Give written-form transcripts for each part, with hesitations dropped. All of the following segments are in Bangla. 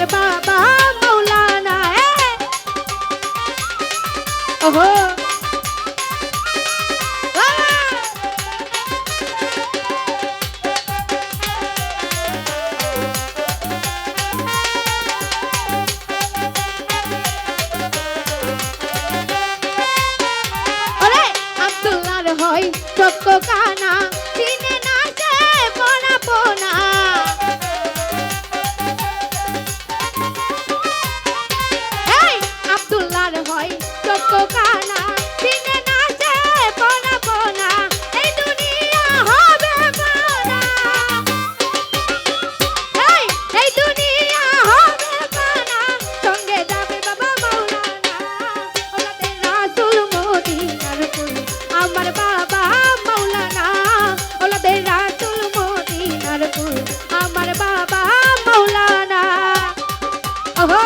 আমার বাবা মাওলানা ওহো হয় চক্ক কানা চিনে না সে পড়াবো না এই আব্দুল্লাহর হয় চক্ক কানা চিনে না সে পড়াবো না এই দুনিয়া হবে মানা এই দুনিয়া হবে মানা সঙ্গে যাবে বাবা মাওলানা ওলাতে রাসূল মদিনার ফুল আমার বাবা মাওলানা ওলাতে রাসূল মদিনার ফুল আমার বাবা মাওলানা ওহো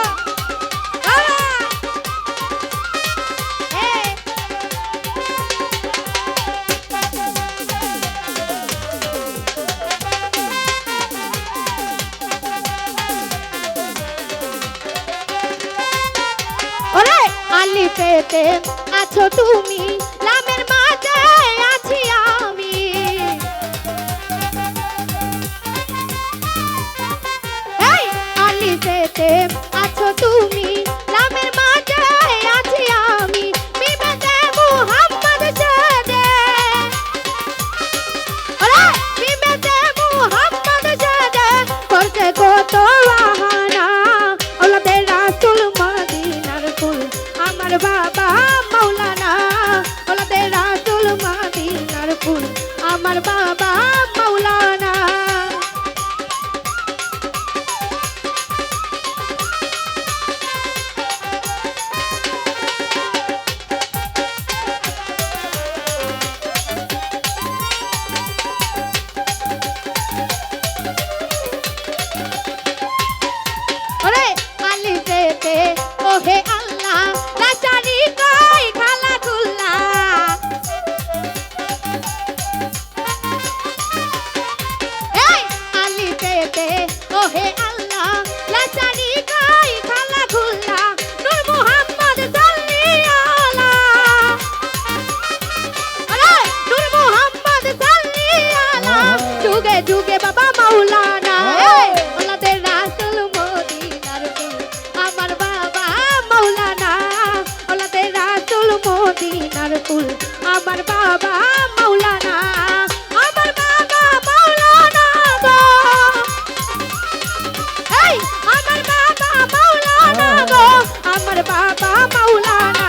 ওরে আলিফেতে আছো তুমি লামের মাঝে আছি আমি এই আলিফেতে আছো তুমি লামের মাঝে আছি আমি মিমেতে মুহাম্মদ সাদে ওরে মিমেতে মুহাম্মদ সাদে করতে কত বাহানা ওলাতে রাসূল মদিনার ফুল আমার বাবা মাওলানা ওলাতে রাসূল মদিনার ফুল আমার বাবা মাওলানা ওরে আলিফেতে ওহে আল্লাহ লা শারিকা খালাকুল্লাহ এই আলিফেতে ওহে আল্লাহ লা শারিকা খালাকুল্লাহ নূর মুহাম্মদ সাল্লি আলা আরে নূর মুহাম্মদ সাল্লি আলা যুগে যুগে বাবা মাওলানা ওলাতে রাসূল মদিনার ফুল আমার বাবা মাওলানা ওলাতে রাসূল মদিনার ফুল আমার বাবা মাওলানা আমার বাবা মাওলানা গো এই আমার বাবা মাওলানা গো আমার বাবা মাওলানা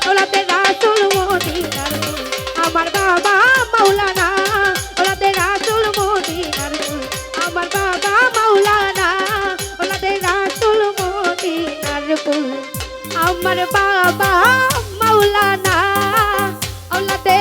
ওলাতে রাসূল মদিনার ফুল আমার বাবা মাওলানা ওলাতে রাসূল মদিনার ফুল আমার বাবা মাওলানা ওলাতে রাসূল মদিনার ফুল আমার বাবা মাওলানা ওলাতে